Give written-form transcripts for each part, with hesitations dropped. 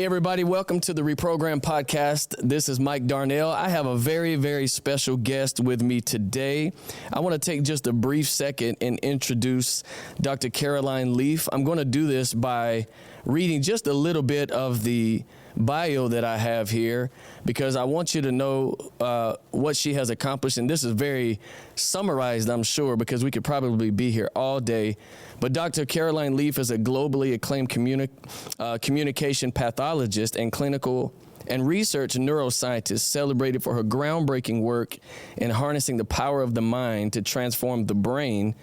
Hey, everybody. Welcome to the Reprogram podcast. This is Mike Darnell. I have a very, very special guest with me today. I want to take just a brief second and introduce Dr. Caroline Leaf. I'm going to do this by reading just a little bit of the bio that I have here because I want you to know what she has accomplished. And this is very summarized, I'm sure, because we could probably be here all day. But Dr. Caroline Leaf is a globally acclaimed communication pathologist and clinical and research neuroscientist celebrated for her groundbreaking work in harnessing the power of the mind to transform the brain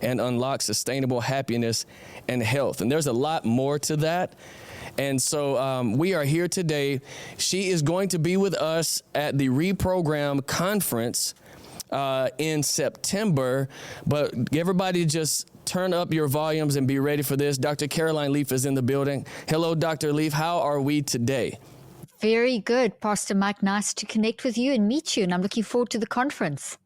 and unlock sustainable happiness and health. And there's a lot more to that. And so we are here today. She is going to be with us at the Reprogram conference in September. But everybody just turn up your volumes and be ready for this. Dr. Caroline Leaf is in the building. Hello, Dr. Leaf. How are we today? Very good, Pastor Mike. Nice to connect with you and meet you. And I'm looking forward to the conference.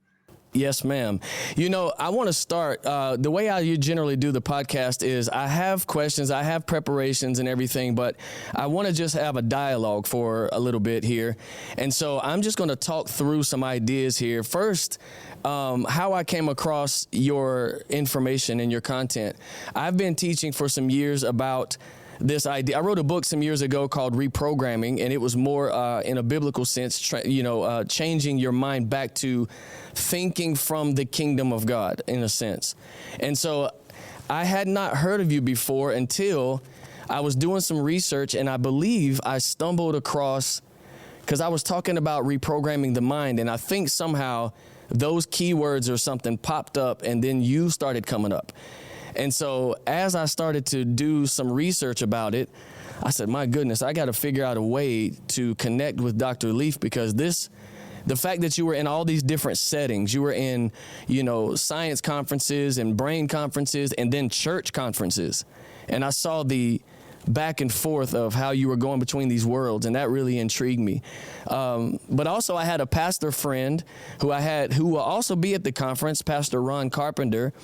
Yes, ma'am. You know, I want to start, the way I generally do the podcast is I have questions, I have preparations and everything, but I want to just have a dialogue for a little bit here. And so I'm just going to talk through some ideas here. First, how I came across your information and your content. I've been teaching for some years about this idea. I wrote a book some years ago called Reprogramming, and it was more in a biblical sense, changing your mind back to thinking from the kingdom of God, in a sense. And so I had not heard of you before until I was doing some research, and I believe I stumbled across, because I was talking about reprogramming the mind, and I think somehow those keywords or something popped up, and then you started coming up. And so as I started to do some research about it, I said, my goodness, I got to figure out a way to connect with Dr. Leaf, because the fact that you were in all these different settings, you were in, science conferences and brain conferences and then church conferences. And I saw the back and forth of how you were going between these worlds, and that really intrigued me. But also I had a pastor friend who will also be at the conference, Pastor Ron Carpenter,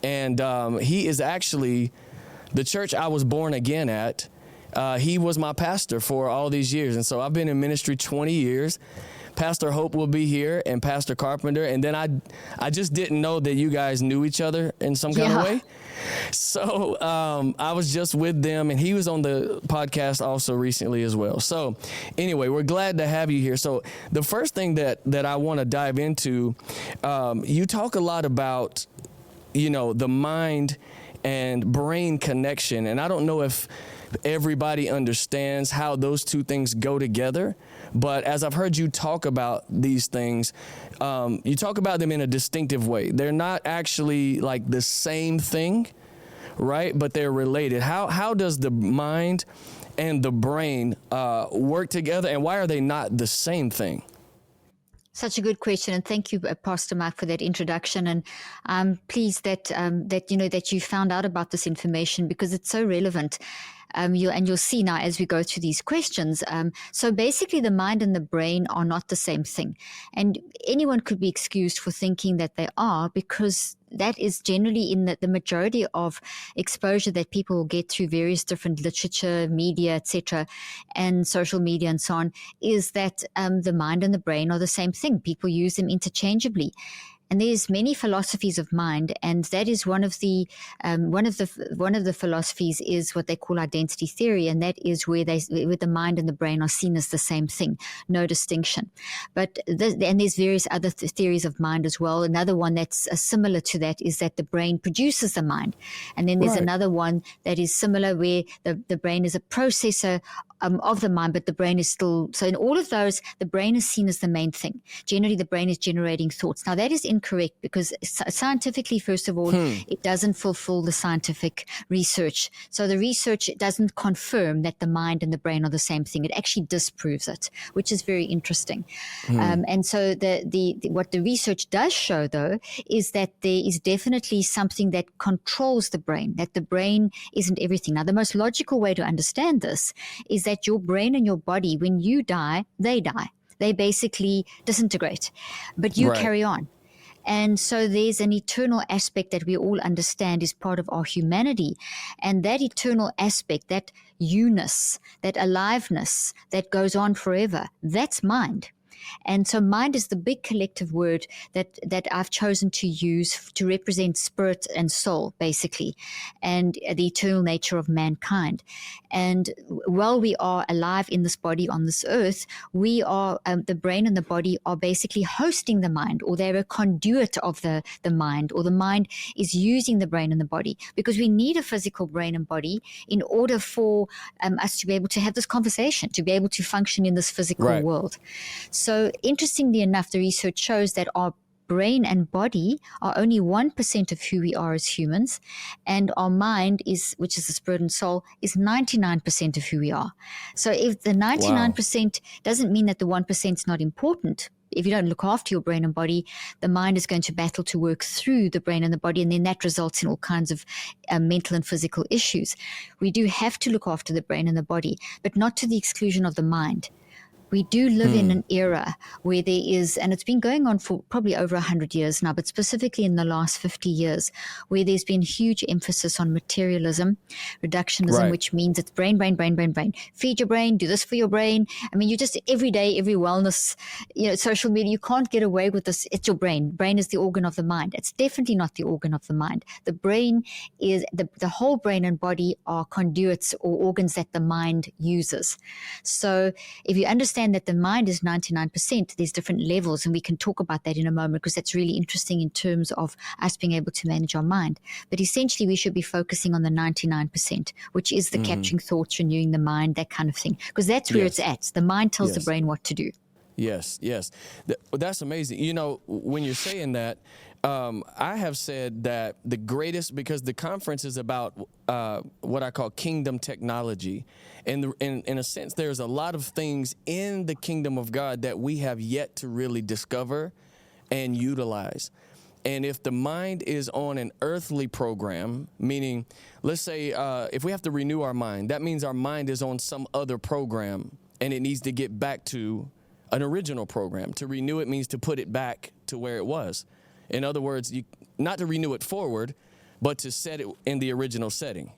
and he is actually the church I was born again at. He was my pastor for all these years, and so I've been in ministry 20 years. Pastor Hope will be here and Pastor Carpenter, and then I just didn't know that you guys knew each other in some kind of way. So I was just with them, and he was on the podcast also recently as well. So anyway, we're glad to have you here. So the first thing that I want to dive into, you talk a lot about, the mind and brain connection, and I don't know if everybody understands how those two things go together. But as I've heard you talk about these things, you talk about them in a distinctive way. They're not actually like the same thing, right? But they're related. How does the mind and the brain work together, and why are they not the same thing? Such a good question, and thank you, Pastor Mike, for that introduction. And I'm pleased that you found out about this information, because it's so relevant. You'll see now as we go through these questions. So basically, the mind and the brain are not the same thing, and anyone could be excused for thinking that they are, because that is generally in the majority of exposure that people will get through various different literature, media, etc., and social media and so on, is that the mind and the brain are the same thing. People use them interchangeably. And there's many philosophies of mind, and that is one of the philosophies is what they call identity theory, and that is where the mind and the brain are seen as the same thing, no distinction. But and there's various other theories of mind as well. Another one that's similar to that is that the brain produces the mind, and then there's another one that is similar where the brain is a processor of the mind, but the brain is still, so in all of those, the brain is seen as the main thing. Generally, the brain is generating thoughts. Now, that is incorrect, because scientifically, first of all, it doesn't fulfill the scientific research. So the research doesn't confirm that the mind and the brain are the same thing. It actually disproves it, which is very interesting. And so what the research does show, though, is that there is definitely something that controls the brain, that the brain isn't everything. Now, the most logical way to understand this is that your brain and your body, when you die, they die. They basically disintegrate, but you carry on. And so there's an eternal aspect that we all understand is part of our humanity. And that eternal aspect, that you-ness, that aliveness that goes on forever, that's mind. And so mind is the big collective word that I've chosen to use to represent spirit and soul, basically, and the eternal nature of mankind. And while we are alive in this body on this earth, we are, the brain and the body are basically hosting the mind, or they're a conduit of the mind, or the mind is using the brain and the body, because we need a physical brain and body in order for us to be able to have this conversation, to be able to function in this physical world. So interestingly enough, the research shows that our brain and body are only 1% of who we are as humans, and our mind is, which is the spirit and soul, is 99% of who we are. So if the 99% doesn't mean that the 1% is not important. If you don't look after your brain and body, the mind is going to battle to work through the brain and the body, and then that results in all kinds of mental and physical issues. We do have to look after the brain and the body, but not to the exclusion of the mind. We do live in an era where there is, and it's been going on for probably over 100 years now, but specifically in the last 50 years, where there's been huge emphasis on materialism, reductionism, which means it's brain, brain, brain, brain, brain. Feed your brain, do this for your brain. I mean, you just every day, every wellness, social media, you can't get away with this. It's your brain. Brain is the organ of the mind. It's definitely not the organ of the mind. The brain is, the whole brain and body are conduits or organs that the mind uses. So if you understand that the mind is 99%, there's different levels, and we can talk about that in a moment, because that's really interesting in terms of us being able to manage our mind. But essentially, we should be focusing on the 99%, which is the capturing thoughts, renewing the mind, that kind of thing, because that's where it's at. The mind tells the brain what to do. Yes. That's amazing. When you're saying that, I have said that the greatest, because the conference is about what I call kingdom technology. And in a sense, there's a lot of things in the kingdom of God that we have yet to really discover and utilize. And if the mind is on an earthly program, meaning, let's say, if we have to renew our mind, that means our mind is on some other program and it needs to get back to an original program. To renew it means to put it back to where it was. In other words, not to renew it forward, but to set it in the original setting.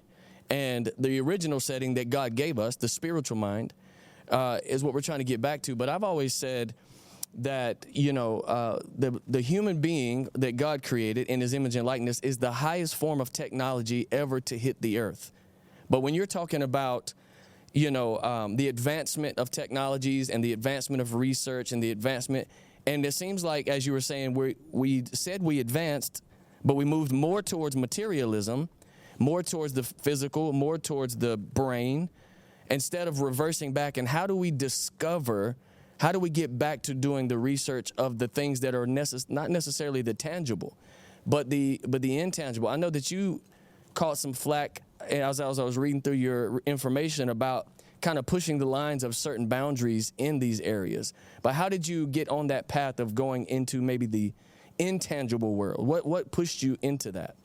And the original setting that God gave us, the spiritual mind, is what we're trying to get back to. But I've always said that, the human being that God created in his image and likeness is the highest form of technology ever to hit the earth. But when you're talking about, the advancement of technologies and the advancement of research and the advancement, and it seems like, as you were saying, we said we advanced, but we moved more towards materialism, more towards the physical, more towards the brain, instead of reversing back. And how do we get back to doing the research of the things that are not necessarily the tangible, but the intangible? I know that you caught some flack as I was reading through your information about kind of pushing the lines of certain boundaries in these areas. But how did you get on that path of going into maybe the intangible world? What pushed you into that?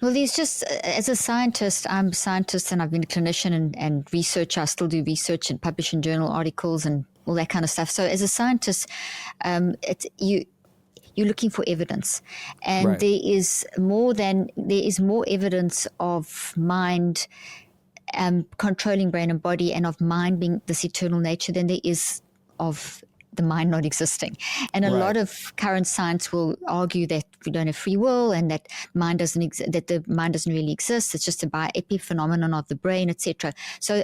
Well, there's just, as a scientist, I'm a scientist and I've been a clinician and researcher. I still do research and publish in journal articles and all that kind of stuff. So as a scientist, you're looking for evidence, and there is more evidence of mind controlling brain and body, and of mind being this eternal nature, than there is of the mind not existing. And a lot of current science will argue that we don't have free will, and that that the mind doesn't really exist. It's just a epiphenomenon of the brain, etc. So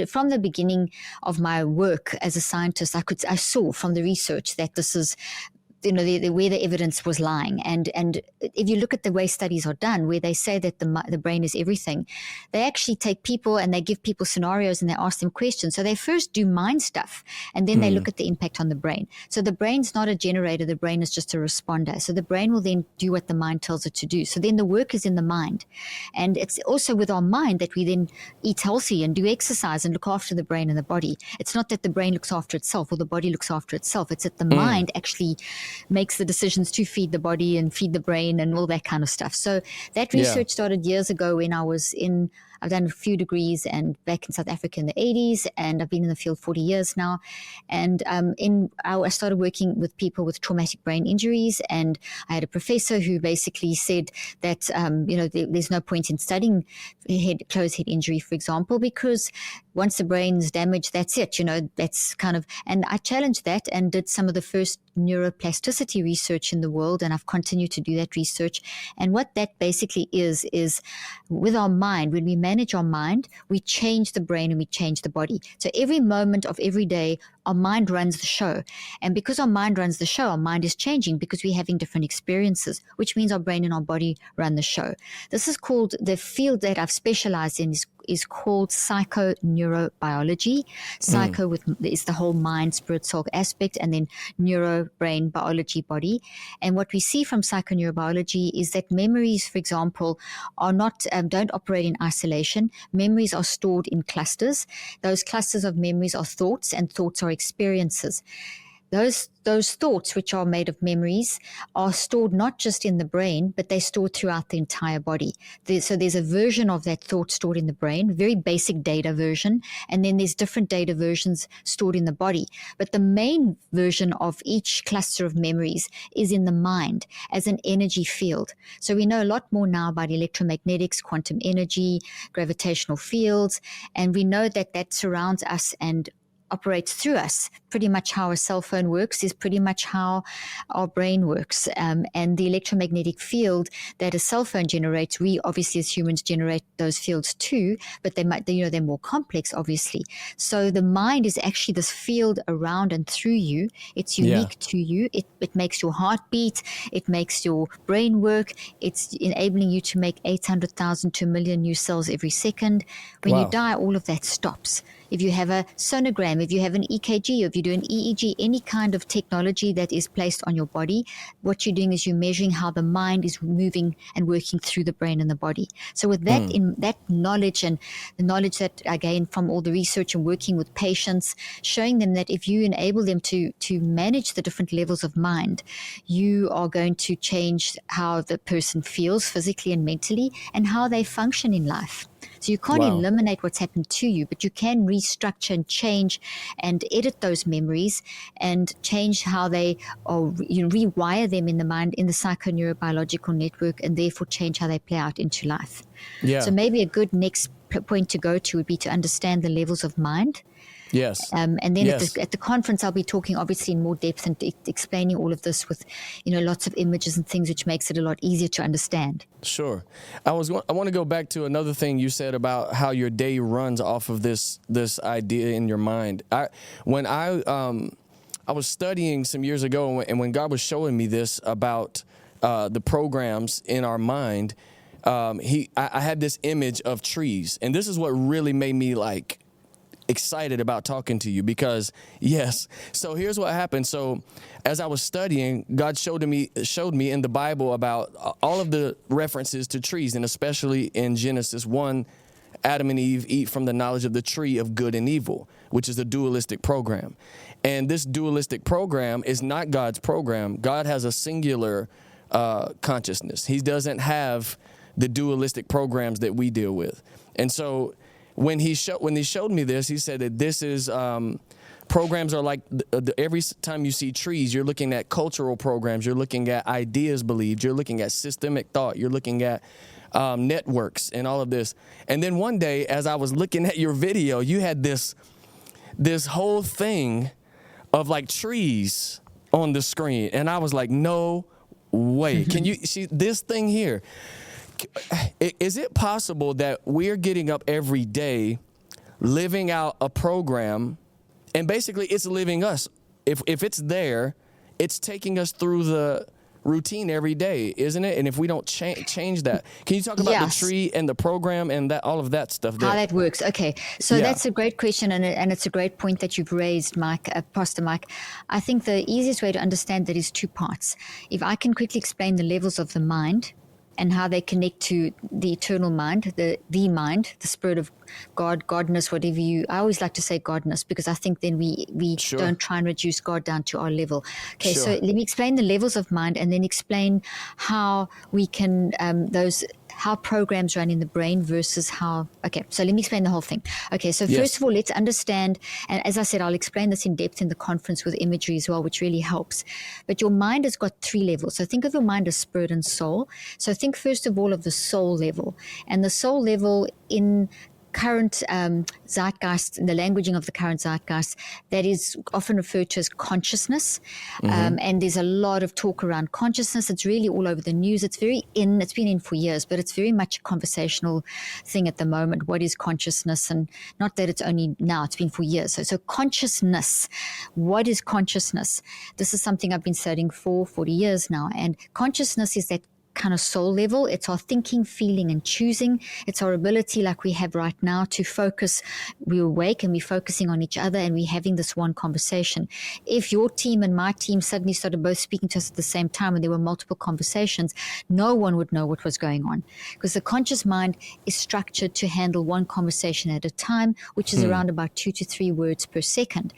from the beginning of my work as a scientist, I saw from the research that this is where the evidence was lying. And if you look at the way studies are done, where they say that the brain is everything, they actually take people and they give people scenarios and they ask them questions. So they first do mind stuff, and then they look at the impact on the brain. So the brain's not a generator, the brain is just a responder. So the brain will then do what the mind tells it to do. So then the work is in the mind. And it's also with our mind that we then eat healthy and do exercise and look after the brain and the body. It's not that the brain looks after itself or the body looks after itself. It's that the mind actually makes the decisions to feed the body and feed the brain and all that kind of stuff. So that research started years ago when I was in I've done a few degrees and back in South Africa in the 80s, and I've been in the field 40 years now. And I started working with people with traumatic brain injuries, and I had a professor who basically said that, there's no point in studying closed head injury, for example, because once the brain's damaged, that's it, that's kind of, and I challenged that and did some of the first neuroplasticity research in the world, and I've continued to do that research. And what that basically is with our mind, when we manage our mind, we change the brain and we change the body. So every moment of every day, our mind runs the show. And because our mind runs the show, our mind is changing because we're having different experiences, which means our brain and our body run the show. This is called, the field that I've specialized in is called psychoneurobiology. Psycho is the whole mind, spirit, soul aspect, and then neuro, brain, biology, body. And what we see from psychoneurobiology is that memories, for example, are not don't operate in isolation. Memories are stored in clusters. Those clusters of memories are thoughts, and thoughts are experiences. Those thoughts, which are made of memories, are stored not just in the brain, but they're stored throughout the entire body. So there's a version of that thought stored in the brain, very basic data version, and then there's different data versions stored in the body. But the main version of each cluster of memories is in the mind as an energy field. So we know a lot more now about electromagnetics, quantum energy, gravitational fields, and we know that that surrounds us and operates through us. Pretty much how a cell phone works is pretty much how our brain works. And the electromagnetic field that a cell phone generates, we obviously as humans generate those fields too, but they're more complex, obviously. So the mind is actually this field around and through you. It's unique to you. It makes your heart beat. It makes your brain work. It's enabling you to make 800,000 to 1 million new cells every second. When you die, all of that stops. If you have a sonogram, if you have an EKG, if you do an EEG, any kind of technology that is placed on your body, what you're doing is you're measuring how the mind is moving and working through the brain and the body. So with that, in that knowledge, and the knowledge that I gained from all the research and working with patients, showing them that if you enable them to manage the different levels of mind, you are going to change how the person feels physically and mentally and how they function in life. So you can't eliminate what's happened to you, but you can restructure and change and edit those memories and change how they are, rewire them in the mind, in the psychoneurobiological network, and therefore change how they play out into life. Yeah. So maybe a good next point to go to would be to understand the levels of mind. Yes. And then at the conference, I'll be talking obviously in more depth and explaining all of this with, lots of images and things, which makes it a lot easier to understand. Sure. I want to go back to another thing you said about how your day runs off of this idea in your mind. When I was studying some years ago, and when God was showing me this about the programs in our mind, I had this image of trees, and this is what really made me excited about talking to you, because so here's what happened. So as I was studying, God showed me in the Bible about all of the references to trees, and especially in Genesis 1, Adam and Eve eat from the knowledge of the tree of good and evil, which is a dualistic program. And this dualistic program is not God's program. God has a singular consciousness. He doesn't have the dualistic programs that we deal with. And so when he showed me this, he said that this is programs are like every time you see trees, you're looking at cultural programs, you're looking at ideas believed, you're looking at systemic thought, you're looking at networks and all of this. And then one day, as I was looking at your video, you had this whole thing of trees on the screen, and I was like, no way. Can you see this thing here? Is it possible that we're getting up every day, living out a program, and basically it's living us? If it's there, it's taking us through the routine every day, isn't it? And if we don't change that, can you talk about the tree and the program and that all of that stuff there? How that works? Okay, so that's a great question, and it's a great point that you've raised, Mike, Pastor Mike. I think the easiest way to understand that is two parts. If I can quickly explain the levels of the mind and how they connect to the eternal mind, the mind, the spirit of God, godness, whatever I always like to say godness, because I think then we don't try and reduce God down to our level. Okay, so let me explain the levels of mind and then explain how we can, how programs run in the brain versus how, okay, so let me explain the whole thing. Okay, so first of all, let's understand, and as I said, I'll explain this in depth in the conference with imagery as well, which really helps. But your mind has got 3 levels. So think of your mind as spirit and soul. So think first of all of the soul level. And the soul level in current zeitgeist, the languaging of the current zeitgeist, that is often referred to as consciousness. And there's a lot of talk around consciousness. It's really all over the news. It's very in, it's been in for years, but it's very much a conversational thing at the moment. What is consciousness? And not that it's only now, it's been for years. So consciousness, what is consciousness? This is something I've been studying for 40 years now. And consciousness is that kind of soul level. It's our thinking, feeling, and choosing. It's our ability, like we have right now, to focus. We're awake and we're focusing on each other and we're having this one conversation. If your team and my team suddenly started both speaking to us at the same time and there were multiple conversations, no one would know what was going on, because the conscious mind is structured to handle one conversation at a time, which is around about 2 to 3 words per second.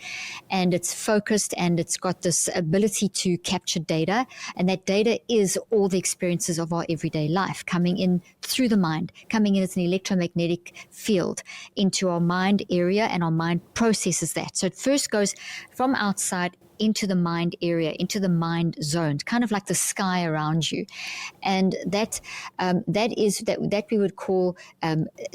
And it's focused and it's got this ability to capture data, and that data is all the experiences of our everyday life coming in through the mind, coming in as an electromagnetic field into our mind area, and our mind processes that. So it first goes from outside into the mind area, into the mind zone, kind of like the sky around you. And that we would call,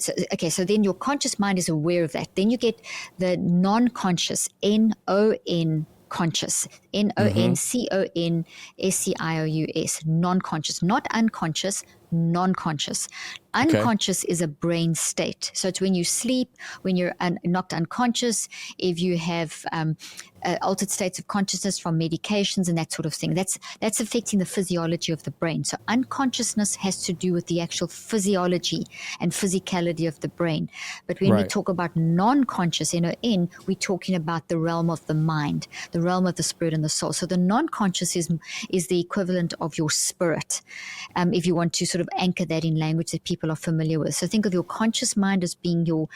so then your conscious mind is aware of that. Then you get the non-conscious, N-O-N, conscious, N-O-N-C-O-N-S-C-I-O-U-S, non-conscious, not unconscious, non-conscious. Unconscious is a brain state. So it's when you sleep, when you're knocked unconscious, if you have altered states of consciousness from medications and that sort of thing. That's affecting the physiology of the brain. So unconsciousness has to do with the actual physiology and physicality of the brain. But when we talk about non-conscious, N-O-N, we're talking about the realm of the mind, the realm of the spirit and the soul. So the non-conscious is the equivalent of your spirit, if you want to sort of anchor that in language that people are familiar with. So think of your conscious mind as being your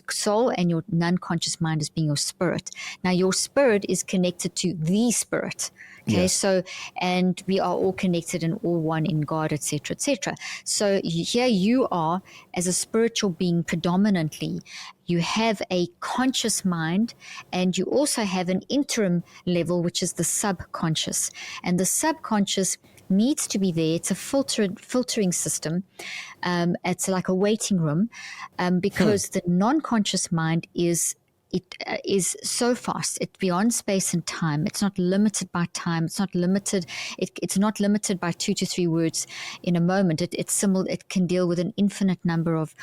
soul, and your non-conscious mind as being your spirit. Now, your spirit is connected to the spirit. Okay, so, and we are all connected and all one in God, etc., etc. So here you are as a spiritual being predominantly. You have a conscious mind, and you also have an interim level, which is the subconscious. And the subconscious needs to be there. It's a filtering system. It's like a waiting room, because the non-conscious mind is so fast. It's beyond space and time. It's not limited by time. It's not limited. It's not limited by 2 to 3 words in a moment. It can deal with an infinite number of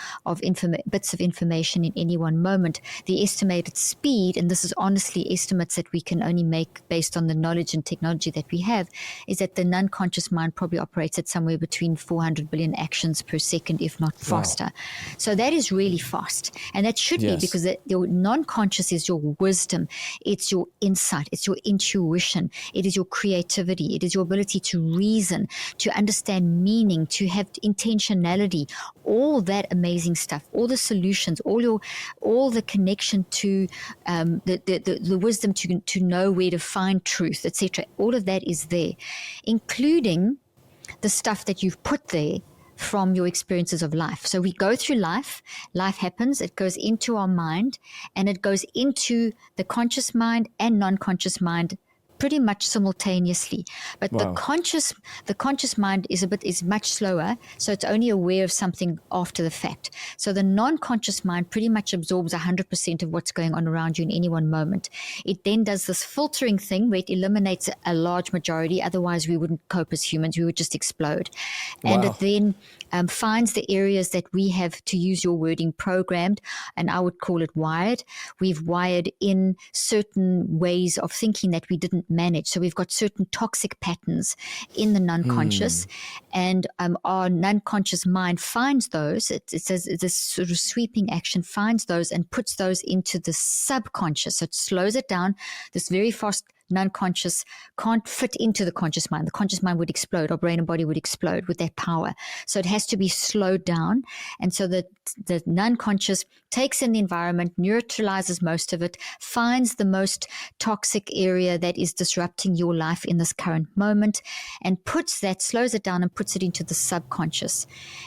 bits of information in any one moment. The estimated speed, and this is honestly estimates that we can only make based on the knowledge and technology that we have, is that the non-conscious mind probably operates at somewhere between 400 billion actions per second, if not faster. Wow. So that is really fast. And that should be, because your non-conscious is your wisdom, it's your insight, it's your intuition, it is your creativity, it is your ability to reason, to understand meaning, to have intentionality, all that amazing stuff, all the solutions, all the connection to the wisdom to know where to find truth, etc. All of that is there, including the stuff that you've put there from your experiences of life. So we go through life happens, it goes into our mind, and it goes into the conscious mind and non-conscious mind pretty much simultaneously. But the conscious mind is much slower, so it's only aware of something after the fact. So the non-conscious mind pretty much absorbs 100% of what's going on around you in any one moment. It then does this filtering thing where it eliminates a large majority. Otherwise, we wouldn't cope as humans. We would just explode. And it then finds the areas that we have, to use your wording, programmed, and I would call it wired. We've wired in certain ways of thinking that we didn't manage. So we've got certain toxic patterns in the non-conscious, and our non-conscious mind finds those. It says this sort of sweeping action finds those and puts those into the subconscious. So it slows it down, this very fast non-conscious can't fit into the conscious mind. The conscious mind would explode. Our brain and body would explode with that power. So it has to be slowed down. And so the non-conscious takes in the environment, neutralizes most of it, finds the most toxic area that is disrupting your life in this current moment, and slows it down and puts it into the subconscious.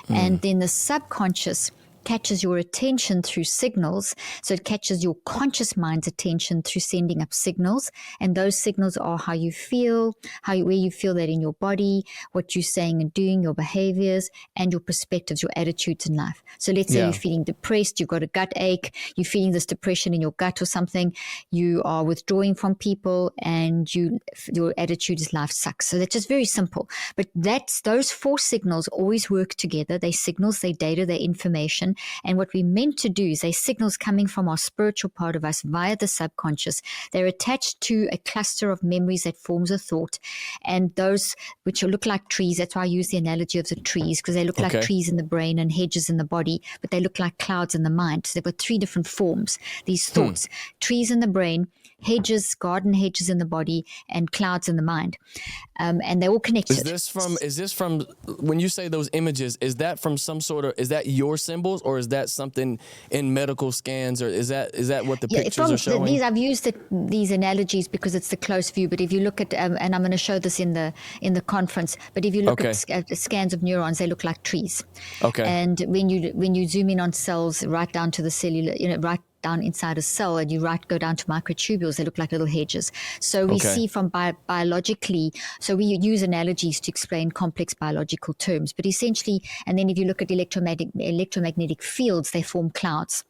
And then the subconscious catches your attention through signals. So it catches your conscious mind's attention through sending up signals. And those signals are how you feel, where you feel that in your body, what you're saying and doing, your behaviors, and your perspectives, your attitudes in life. So let's say you're feeling depressed, you've got a gut ache, you're feeling this depression in your gut or something, you are withdrawing from people, and your attitude is life sucks. So that's just very simple. But those four signals always work together. They signals, they data, they information. And what we're meant to do is, they signals coming from our spiritual part of us via the subconscious. They're attached to a cluster of memories that forms a thought. And those which look like trees, that's why I use the analogy of the trees, because they look like trees in the brain and hedges in the body, but they look like clouds in the mind. So they've got three different forms, these thoughts. Trees in the brain, hedges, garden hedges in the body, and clouds in the mind. And they're all connected. Is this from, when you say those images, is that from is that your symbols, or is that something in medical scans, or is that what the pictures are showing? I've used these analogies because it's the close view, but if you look at, and I'm going to show this in the conference, but if you look at scans of neurons, they look like trees. Okay. And when you zoom in on cells right down to the cellular, right down inside a cell, and you go down to microtubules, they look like little hedges. So we see from biologically, so we use analogies to explain complex biological terms, but essentially, and then if you look at electromagnetic fields, they form clouds.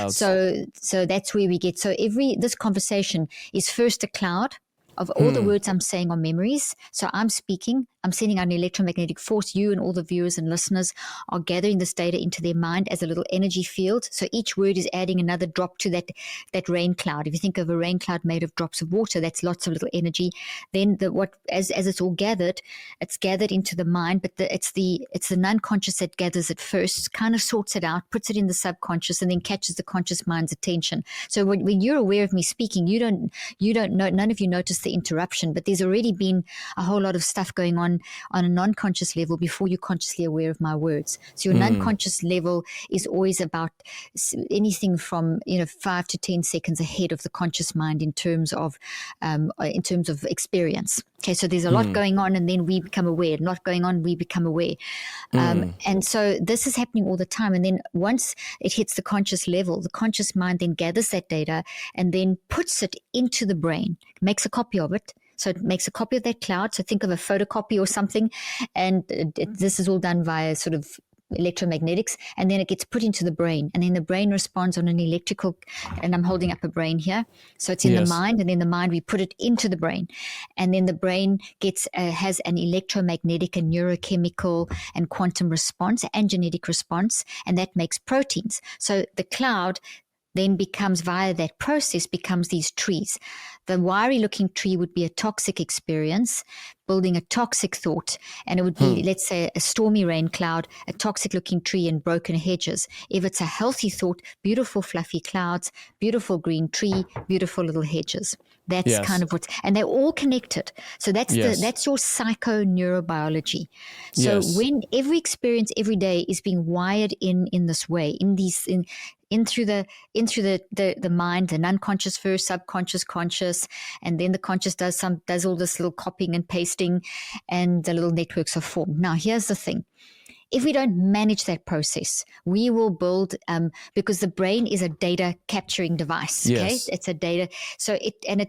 So that's where we get, so this conversation is first a cloud of all the words I'm saying are memories. So I'm speaking, I'm sending out an electromagnetic force. You and all the viewers and listeners are gathering this data into their mind as a little energy field. So each word is adding another drop to that rain cloud. If you think of a rain cloud made of drops of water, that's lots of little energy. Then as it's all gathered, it's gathered into the mind, but it's the non-conscious that gathers it first, kind of sorts it out, puts it in the subconscious, and then catches the conscious mind's attention. So when you're aware of me speaking, you don't know, none of you notice the interruption, but there's already been a whole lot of stuff going on a non-conscious level before you're consciously aware of my words. So your non-conscious level is always about anything from 5 to 10 seconds ahead of the conscious mind in terms of experience. Okay, so there's a lot going on, and then we become aware. Not going on, we become aware. And so this is happening all the time. And then once it hits the conscious level, the conscious mind then gathers that data and then puts it into the brain, makes a copy of it. So it makes a copy of that cloud. So think of a photocopy or something. And this is all done via sort of electromagnetics, and then it gets put into the brain, and then the brain responds on an electrical, and I'm holding up a brain here, so it's in the mind, and in the mind we put it into the brain, and then the brain has an electromagnetic and neurochemical and quantum response and genetic response, and that makes proteins. So the cloud then becomes, via that process, becomes these trees. The wiry looking tree would be a toxic experience, building a toxic thought, and it would be, let's say, a stormy rain cloud, a toxic looking tree and broken hedges. If it's a healthy thought, beautiful fluffy clouds, beautiful green tree, beautiful little hedges. That's kind of and they're all connected. So that's your psychoneurobiology. So when every experience every day is being wired in this way, in through the mind, the unconscious first, subconscious, conscious, and then the conscious does all this little copying and pasting, and the little networks are formed. Now, here's the thing. If we don't manage that process, we will build, because the brain is a data capturing device. Okay, it's a data. So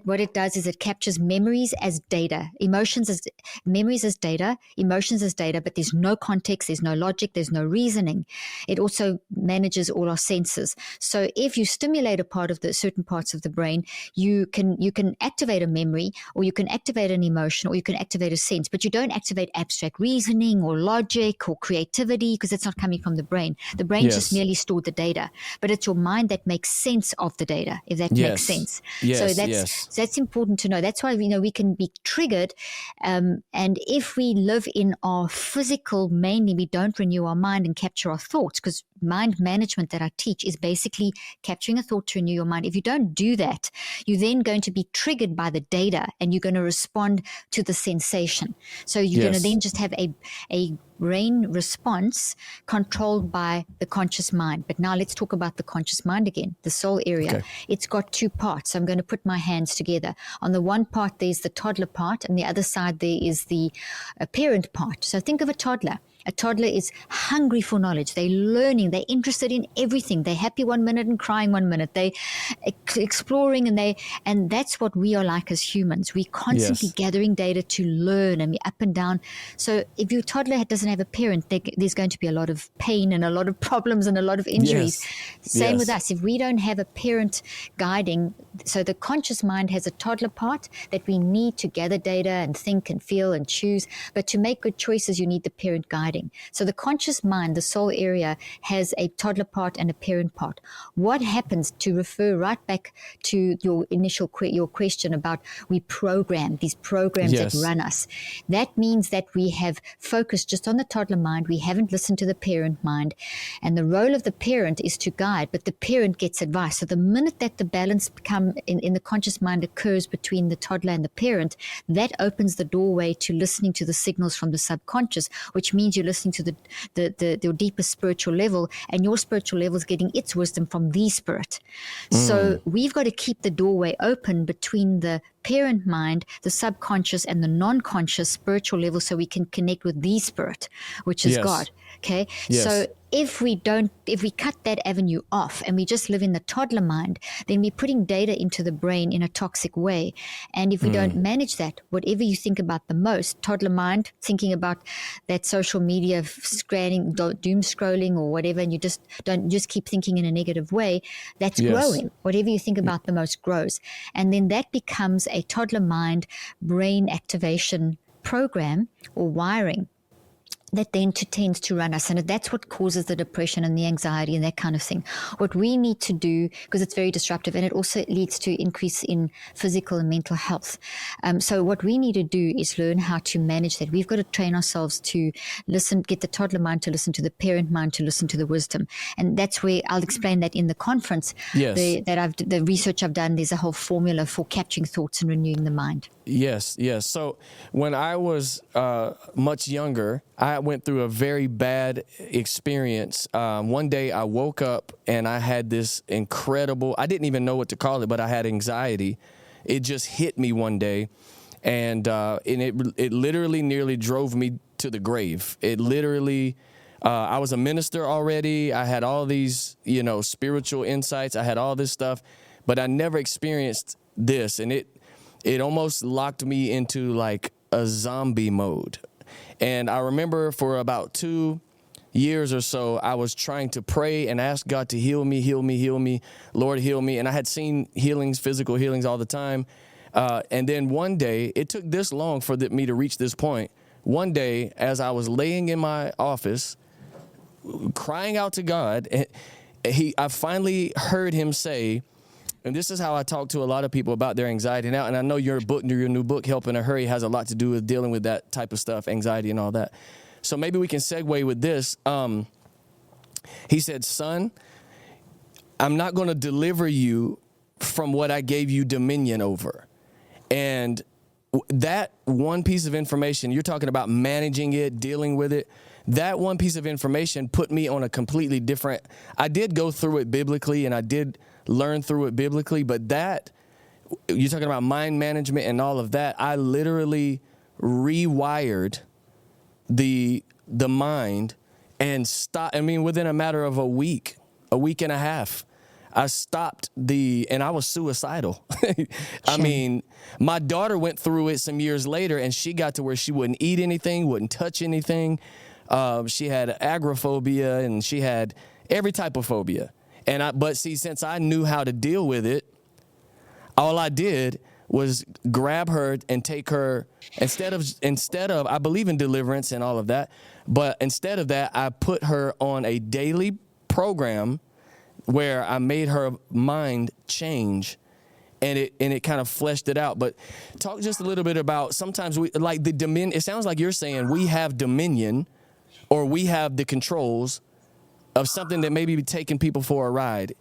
what it does is it captures memories as data, memories as data, emotions as data. But there's no context, there's no logic, there's no reasoning. It also manages all our senses. So if you stimulate a part of certain parts of the brain, you can activate a memory, or you can activate an emotion, or you can activate a sense. But you don't activate abstract reasoning or logic or creativity creativity, because it's not coming from the brain. The brain just merely stored the data, but it's your mind that makes sense of the data, if that makes sense. So that's important to know. That's why we can be triggered, and if we live in our physical, mainly we don't renew our mind and capture our thoughts, because mind management that I teach is basically capturing a thought to renew your mind. If you don't do that, you're then going to be triggered by the data, and you're going to respond to the sensation. So you're going to then just have a brain response controlled by the conscious mind. But now let's talk about the conscious mind again, the soul area. Okay. It's got two parts. I'm going to put my hands together. On the one part, there's the toddler part, and the other side, there is the parent part. So think of a toddler. A toddler is hungry for knowledge. They're learning. They're interested in everything. They're happy one minute and crying one minute. They're exploring, and that's what we are like as humans. We're constantly gathering data to learn, and we're up and down. So if your toddler doesn't have a parent, there's going to be a lot of pain and a lot of problems and a lot of injuries. Same with us. If we don't have a parent guiding, so the conscious mind has a toddler part that we need to gather data and think and feel and choose. But to make good choices, you need the parent guiding. So the conscious mind, the soul area, has a toddler part and a parent part. What happens, to refer right back to your initial your question about we program, these programs that run us. That means that we have focused just on the toddler mind. We haven't listened to the parent mind. And the role of the parent is to guide, but the parent gets advice. So the minute that the balance in the conscious mind occurs between the toddler and the parent, that opens the doorway to listening to the signals from the subconscious, which means you're listening to your deepest spiritual level, and your spiritual level is getting its wisdom from the spirit. So we've got to keep the doorway open between the parent mind, the subconscious, and the non-conscious spiritual level, so we can connect with the spirit, which is God. Okay. So if we cut that avenue off and we just live in the toddler mind, then we're putting data into the brain in a toxic way. And if we don't manage that, whatever you think about the most, toddler mind, thinking about that social media scrolling, doom scrolling or whatever, and you just keep thinking in a negative way, that's growing. Whatever you think about the most grows. And then that becomes a toddler mind brain activation program or wiring that then tends to run us. And that's what causes the depression and the anxiety and that kind of thing. What we need to do, because it's very disruptive, and it also leads to increase in physical and mental health. So what we need to do is learn how to manage that. We've got to train ourselves to listen, get the toddler mind to listen to the parent mind, to listen to the wisdom. And that's where I'll explain that in the conference. The research I've done, there's a whole formula for capturing thoughts and renewing the mind. Yes. So when I was much younger, I went through a very bad experience. One day I woke up and I had this incredible, I didn't even know what to call it, but I had anxiety. It just hit me one day, and it literally nearly drove me to the grave. It literally, I was a minister already. I had all these, spiritual insights. I had all this stuff, but I never experienced this, and it almost locked me into like a zombie mode. And I remember for about 2 years or so, I was trying to pray and ask God to heal me, Lord, heal me. And I had seen healings, physical healings all the time. And then one day, it took this long for me to reach this point. One day, as I was laying in my office, crying out to God, I finally heard him say, and this is how I talk to a lot of people about their anxiety now. And I know your new book, Help in a Hurry, has a lot to do with dealing with that type of stuff, anxiety and all that. So maybe we can segue with this. He said, son, I'm not going to deliver you from what I gave you dominion over. And that one piece of information, you're talking about managing it, dealing with it. That one piece of information put me on a completely different, I did go through it biblically and I did learn through it biblically, but that, you're talking about mind management and all of that, I literally rewired the mind and stopped. I mean, within a matter of a week and a half, I stopped and I was suicidal. I mean, my daughter went through it some years later, and she got to where she wouldn't eat anything, wouldn't touch anything. She had agoraphobia, and she had every type of phobia. But since I knew how to deal with it, all I did was grab her and take her instead of I believe in deliverance and all of that, but instead of that, I put her on a daily program where I made her mind change, and it kind of fleshed it out. But talk just a little bit about, sometimes we like the dominion. It sounds like you're saying we have dominion, or we have the controls of something that may be taking people for a ride,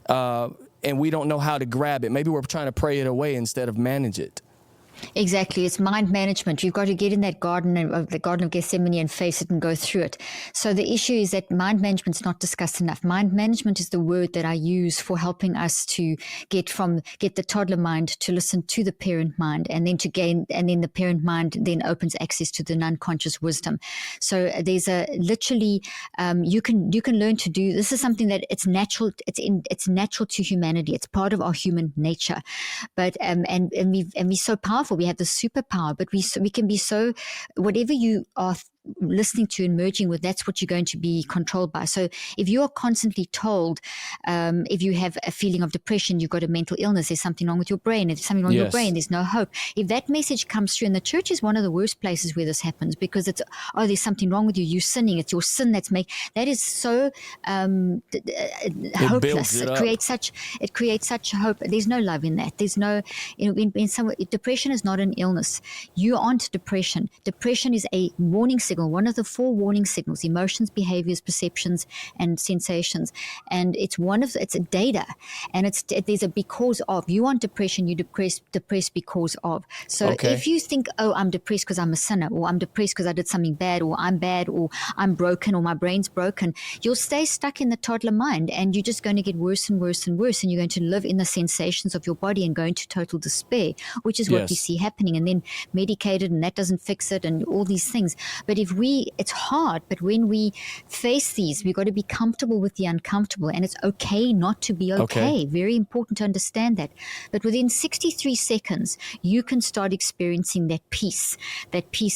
and we don't know how to grab it. Maybe we're trying to pray it away instead of manage it. Exactly. It's mind management. You've got to get in that garden of Gethsemane and face it and go through it. So the issue is that mind management is not discussed enough. Mind management is the word that I use for helping us to get the toddler mind to listen to the parent mind, and then and then the parent mind then opens access to the non-conscious wisdom. So there's literally, you can learn to do, this is something that it's natural. It's natural to humanity. It's part of our human nature. But, and we're so powerful. We have the superpower, but we can be so, whatever you are listening to and merging with, that's what you're going to be controlled by. So if you are constantly told, if you have a feeling of depression, you've got a mental illness, there's something wrong with your brain, if there's something wrong with your brain, there's no hope. If that message comes through, and the church is one of the worst places where this happens, because it's, oh, there's something wrong with you, you're sinning, it's your sin that is so hopeless. It creates such hope. There's no love in that. There's no, depression is not an illness. You aren't depression. Depression is a warning signal, one of the 4 warning signals: emotions, behaviors, perceptions, and sensations. And it's a data, and there's a because of. You want depression, you depressed because of. So if you think, oh, I'm depressed because I'm a sinner, or I'm depressed because I did something bad, or I'm bad, or I'm broken, or my brain's broken, you'll stay stuck in the toddler mind, and you're just going to get worse and worse and worse, and you're going to live in the sensations of your body and go into total despair, which is what we see happening. And then medicated, and that doesn't fix it, and all these things. But it's hard, but when we face these, we've got to be comfortable with the uncomfortable, and it's okay not to be okay. Very important to understand that. But within 63 seconds, you can start experiencing that peace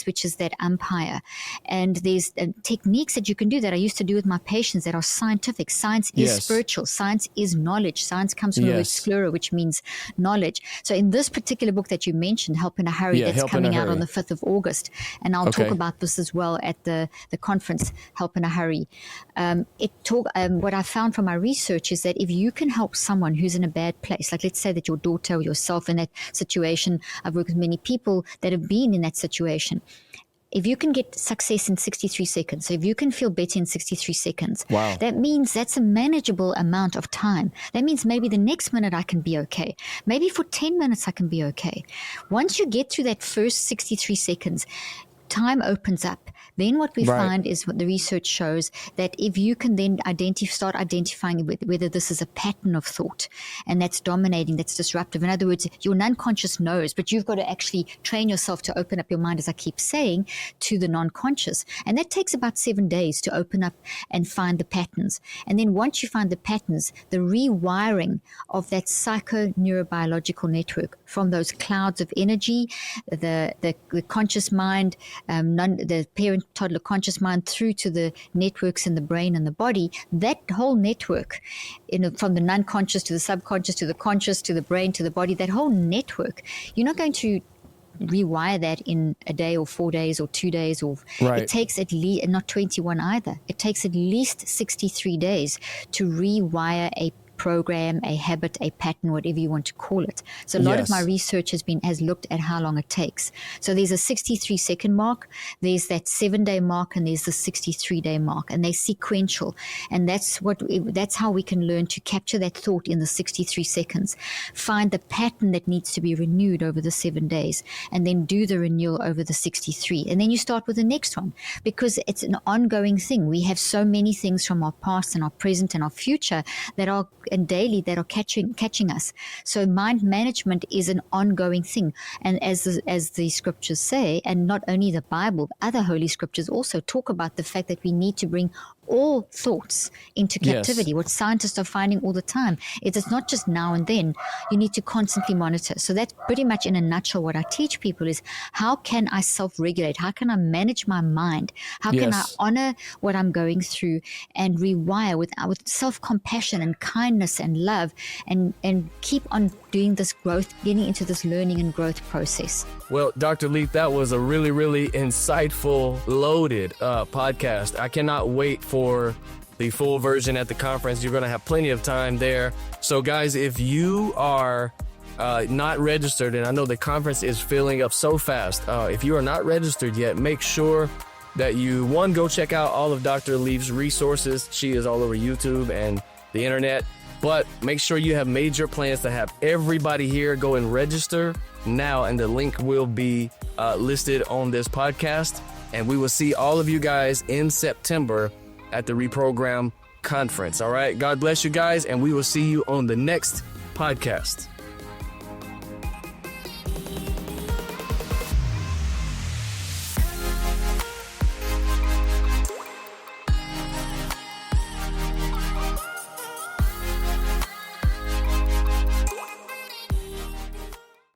which is that umpire. And there's techniques that you can do that I used to do with my patients that are scientific. Science is spiritual. Science is knowledge. Science comes from the word sclera, which means knowledge. So in this particular book that you mentioned, Help in a Hurry, that's coming out on the 5th of August, and I'll talk about this as well at the conference, Help in a Hurry. What I found from my research is that if you can help someone who's in a bad place, like let's say that your daughter or yourself in that situation, I've worked with many people that have been in that situation. If you can get success in 63 seconds, so if you can feel better in 63 seconds, that means that's a manageable amount of time. That means maybe the next minute I can be okay. Maybe for 10 minutes I can be okay. Once you get through that first 63 seconds, time opens up. Then what we find is what the research shows, that if you can then start identifying whether this is a pattern of thought, and that's dominating, that's disruptive. In other words, your non-conscious knows, but you've got to actually train yourself to open up your mind, as I keep saying, to the non-conscious. And that takes about 7 days to open up and find the patterns. And then once you find the patterns, the rewiring of that psycho-neurobiological network from those clouds of energy, the conscious mind, the parent toddler conscious mind, through to the networks in the brain and the body, that whole network, from the non-conscious to the subconscious to the conscious to the brain to the body, that whole network, you're not going to rewire that in a day or 4 days or 2 days, or it takes at least, not 21 either, it takes at least 63 days to rewire a program, a habit, a pattern, whatever you want to call it. So a lot of my research has looked at how long it takes. So there's a 63-second mark, there's that 7-day mark, and there's the 63-day mark, and they're sequential. And that's how we can learn to capture that thought in the 63 seconds, find the pattern that needs to be renewed over the 7 days, and then do the renewal over the 63. And then you start with the next one, because it's an ongoing thing. We have so many things from our past and our present and our future that are catching us. So mind management is an ongoing thing. And as the scriptures say, and not only the Bible, other holy scriptures also talk about the fact that we need to bring all thoughts into captivity. What scientists are finding all the time is it's not just now and then. You need to constantly monitor. So that's pretty much in a nutshell what I teach people is, how can I self-regulate? How can I manage my mind? How can I honor what I'm going through and rewire with self-compassion and kindness and love, and keep on doing this growth, getting into this learning and growth process. Well, Dr. Leaf, that was a really, really insightful, loaded podcast. I cannot wait for the full version at the conference. You're going to have plenty of time there. So, guys, if you are not registered, and I know the conference is filling up so fast, if you are not registered yet, make sure that you, one, go check out all of Dr. Leaf's resources. She is all over YouTube and the internet. But make sure you have made your plans to have everybody here go and register now, and the link will be listed on this podcast. And we will see all of you guys in September at the Reprogram conference. All right. God bless you guys, and we will see you on the next podcast.